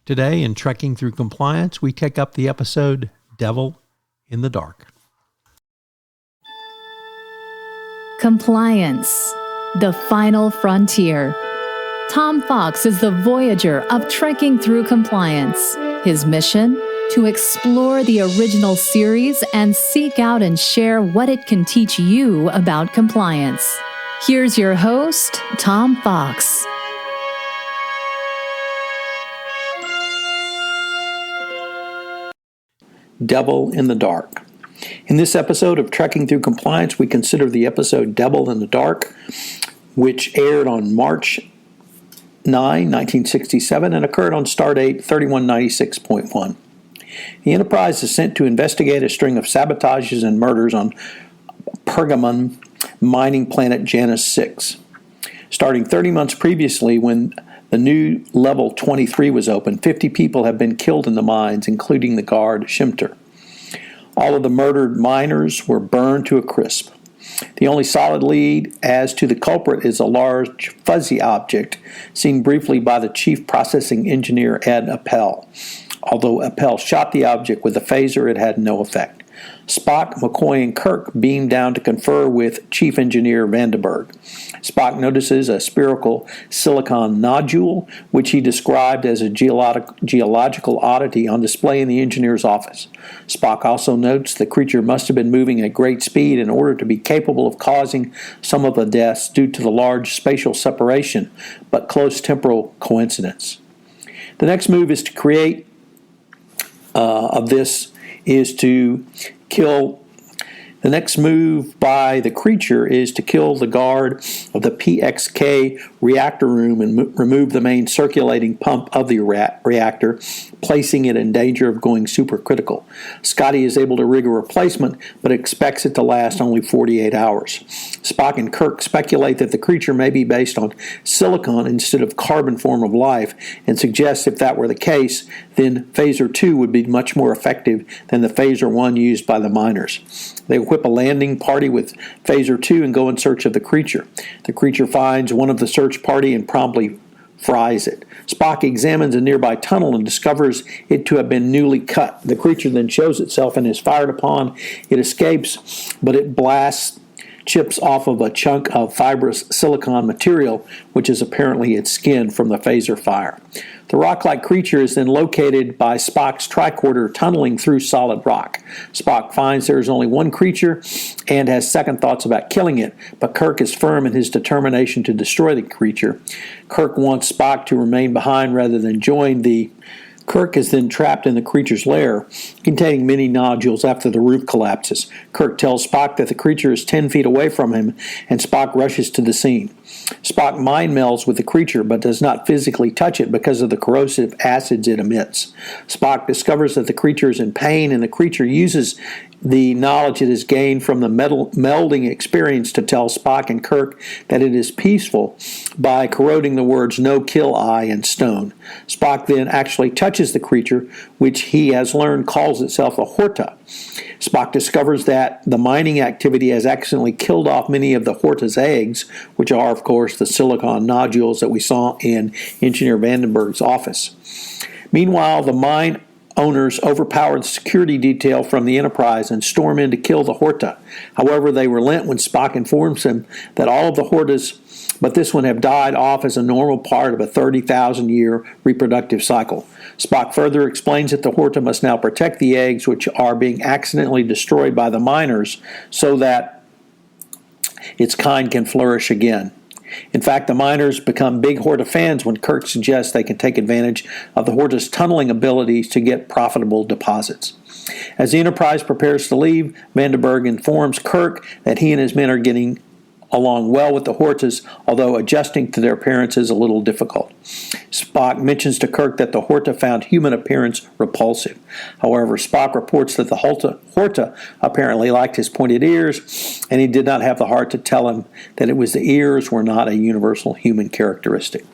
Today, in Trekking Through Compliance, we take up the episode Devil in the Dark. Compliance, the final frontier. Tom Fox is the voyager of Trekking Through Compliance. His mission? To explore the original series and seek out and share what it can teach you about compliance. Here's your host, Tom Fox. Devil in the Dark. In this episode of Trekking Through Compliance, we consider the episode Devil in the Dark, which aired on March 9, 1967, and occurred on Stardate 3196.1. The Enterprise is sent to investigate a string of sabotages and murders on Pergium mining planet Janus 6. Starting 30 months previously, when the new level 23 was opened, 50 people have been killed in the mines, including the guard Shimter. All of the murdered miners were burned to a crisp. The only solid lead as to the culprit is a large fuzzy object seen briefly by the chief processing engineer Ed Appel. Although Appel shot the object with a phaser, it had no effect. Spock, McCoy, and Kirk beamed down to confer with Chief Engineer Vandenberg. Spock notices a spherical silicon nodule, which he described as a geological oddity on display in the engineer's office. Spock also notes the creature must have been moving at great speed in order to be capable of causing some of the deaths due to the large spatial separation, but close temporal coincidence. The next move is to create The next move by the creature is to kill the guard of the PXK reactor room and remove the main circulating pump of the reactor, placing it in danger of going supercritical. Scotty is able to rig a replacement, but expects it to last only 48 hours. Spock and Kirk speculate that the creature may be based on silicon instead of carbon form of life, and suggest if that were the case, then Phaser 2 would be much more effective than the Phaser 1 used by the miners. They equip a landing party with Phaser 2 and go in search of the creature. The creature finds one of the search party and promptly fries it. Spock examines a nearby tunnel and discovers it to have been newly cut. The creature then shows itself and is fired upon. It escapes, but it blasts chips off of a chunk of fibrous silicon material, which is apparently its skin from the phaser fire. The rock-like creature is then located by Spock's tricorder tunneling through solid rock. Spock finds there is only one creature and has second thoughts about killing it, but Kirk is firm in his determination to destroy the creature. Kirk wants Spock to remain behind rather than join the Kirk is then trapped in the creature's lair, containing many nodules after the roof collapses. Kirk tells Spock that the creature is 10 feet away from him, and Spock rushes to the scene. Spock mind-melds with the creature, but does not physically touch it because of the corrosive acids it emits. Spock discovers that the creature is in pain, and the creature uses the knowledge it has gained from the melding experience to tell Spock and Kirk that it is peaceful by corroding the words "no kill I" in stone. Spock then actually touches the creature, which he has learned calls itself a Horta. Spock discovers that the mining activity has accidentally killed off many of the Horta's eggs, which are, of course, the silicon nodules that we saw in Engineer Vandenberg's office. Meanwhile, the mine owners overpower the security detail from the Enterprise and storm in to kill the Horta. However, they relent when Spock informs them that all of the Hortas, but this one, have died off as a normal part of a 30,000-year reproductive cycle. Spock further explains that the Horta must now protect the eggs, which are being accidentally destroyed by the miners, so that its kind can flourish again. In fact, the miners become big Horta fans when Kirk suggests they can take advantage of the Horta's tunneling abilities to get profitable deposits. As the Enterprise prepares to leave, Vandenberg informs Kirk that he and his men are getting along well with the Hortas, although adjusting to their appearance is a little difficult. Spock mentions to Kirk that the Horta found human appearance repulsive. However, Spock reports that the Horta apparently liked his pointed ears, and he did not have the heart to tell him that it was the ears were not a universal human characteristic.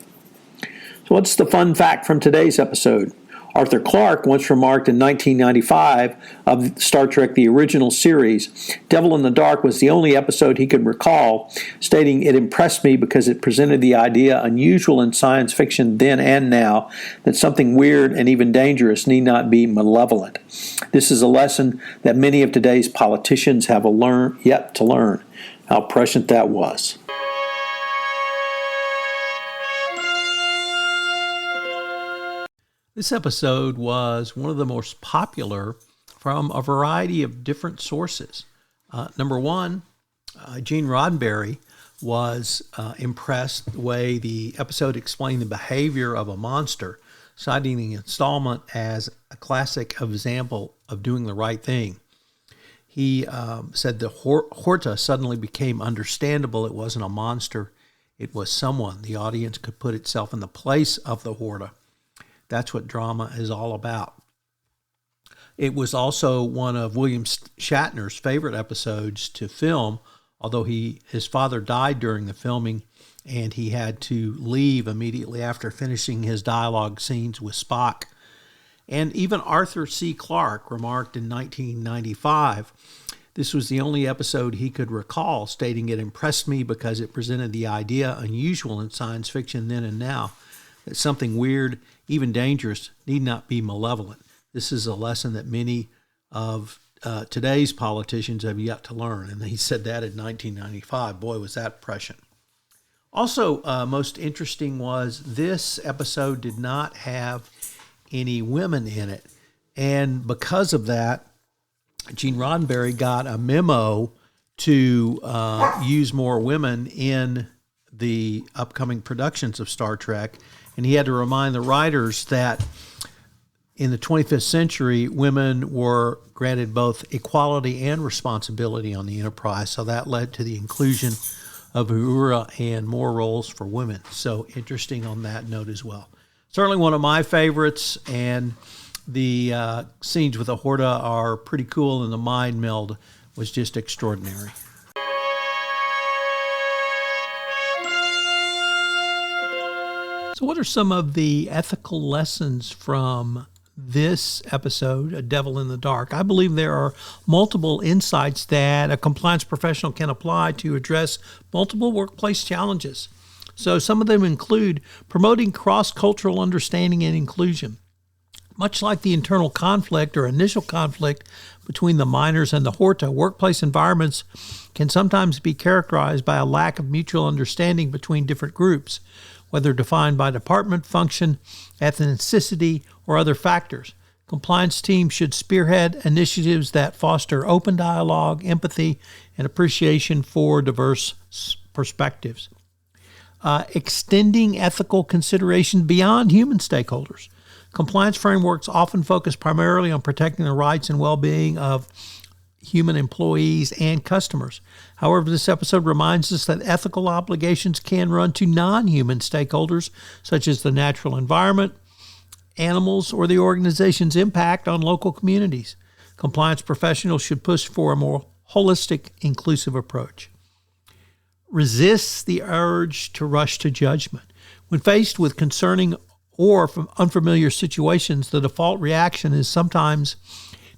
So what's the fun fact from today's episode? Arthur Clarke once remarked in 1995 of Star Trek, the original series, Devil in the Dark was the only episode he could recall, stating, "It impressed me because it presented the idea, unusual in science fiction then and now, that something weird and even dangerous need not be malevolent. This is a lesson that many of today's politicians have yet to learn." How prescient that was. This episode was one of the most popular from a variety of different sources. Number one, Gene Roddenberry was impressed the way the episode explained the behavior of a monster, citing the installment as a classic example of doing the right thing. He said the Horta suddenly became understandable. It wasn't a monster. It was someone. The audience could put itself in the place of the Horta. That's what drama is all about. It was also one of William Shatner's favorite episodes to film, although his father died during the filming and he had to leave immediately after finishing his dialogue scenes with Spock. And even Arthur C. Clarke remarked in 1995, this was the only episode he could recall, stating, "It impressed me because it presented the idea, unusual in science fiction then and now, that something weird, even dangerous, need not be malevolent. This is a lesson that many of today's politicians have yet to learn." And he said that in 1995. Boy, was that prescient. Also, most interesting was this episode did not have any women in it. And because of that, Gene Roddenberry got a memo to use more women in the upcoming productions of Star Trek. And he had to remind the writers that in the 25th century, women were granted both equality and responsibility on the Enterprise. So that led to the inclusion of Uhura and more roles for women. So interesting on that note as well. Certainly one of my favorites, and the scenes with the Horta are pretty cool, and the mind meld was just extraordinary. So what are some of the ethical lessons from this episode, A Devil in the Dark? I believe there are multiple insights that a compliance professional can apply to address multiple workplace challenges. So some of them include promoting cross-cultural understanding and inclusion. Much like the internal conflict or initial conflict between the miners and the Horta, workplace environments can sometimes be characterized by a lack of mutual understanding between different groups, whether defined by department, function, ethnicity, or other factors. Compliance teams should spearhead initiatives that foster open dialogue, empathy, and appreciation for diverse perspectives. Extending ethical consideration beyond human stakeholders. Compliance frameworks often focus primarily on protecting the rights and well-being of human employees and customers. However, this episode reminds us that ethical obligations can run to non-human stakeholders, such as the natural environment, animals, or the organization's impact on local communities. Compliance professionals should push for a more holistic, inclusive approach. Resist the urge to rush to judgment. When faced with concerning or from unfamiliar situations, the default reaction is sometimes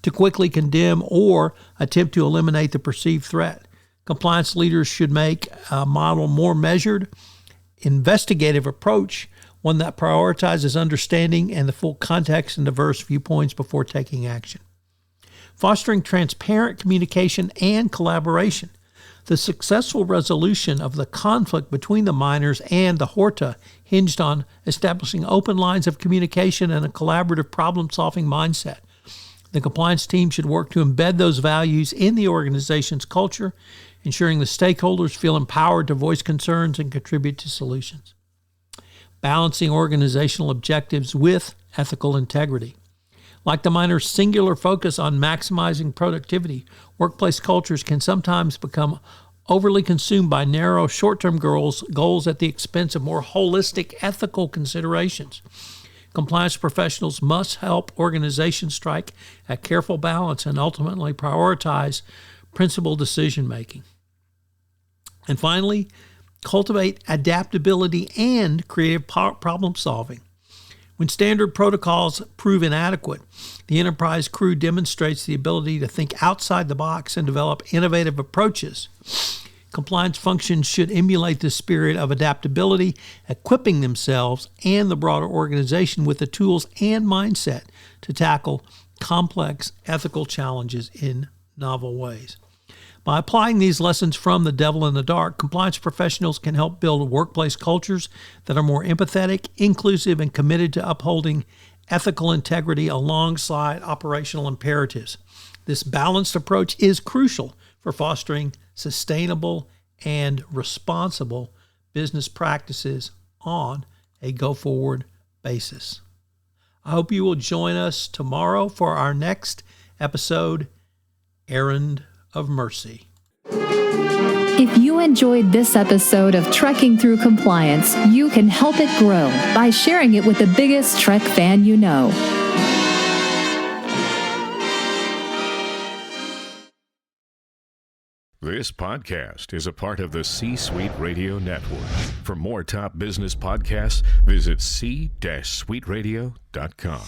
to quickly condemn or attempt to eliminate the perceived threat. Compliance leaders should make a model more measured, investigative approach, one that prioritizes understanding and the full context and diverse viewpoints before taking action. Fostering transparent communication and collaboration. The successful resolution of the conflict between the miners and the Horta hinged on establishing open lines of communication and a collaborative problem-solving mindset. The compliance team should work to embed those values in the organization's culture, ensuring the stakeholders feel empowered to voice concerns and contribute to solutions. Balancing organizational objectives with ethical integrity. Like the miners' singular focus on maximizing productivity, workplace cultures can sometimes become overly consumed by narrow short-term goals at the expense of more holistic ethical considerations. Compliance professionals must help organizations strike a careful balance and ultimately prioritize principled decision-making. And finally, cultivate adaptability and creative problem-solving. When standard protocols prove inadequate, the Enterprise crew demonstrates the ability to think outside the box and develop innovative approaches. Compliance functions should emulate the spirit of adaptability, equipping themselves and the broader organization with the tools and mindset to tackle complex ethical challenges in novel ways. By applying these lessons from The Devil in the Dark, compliance professionals can help build workplace cultures that are more empathetic, inclusive, and committed to upholding ethical integrity alongside operational imperatives. This balanced approach is crucial for fostering sustainable and responsible business practices on a go-forward basis. I hope you will join us tomorrow for our next episode, Errand of Mercy. If you enjoyed this episode of Trekking Through Compliance, you can help it grow by sharing it with the biggest Trek fan you know. This podcast is a part of the C-Suite Radio Network. For more top business podcasts, visit c-suiteradio.com.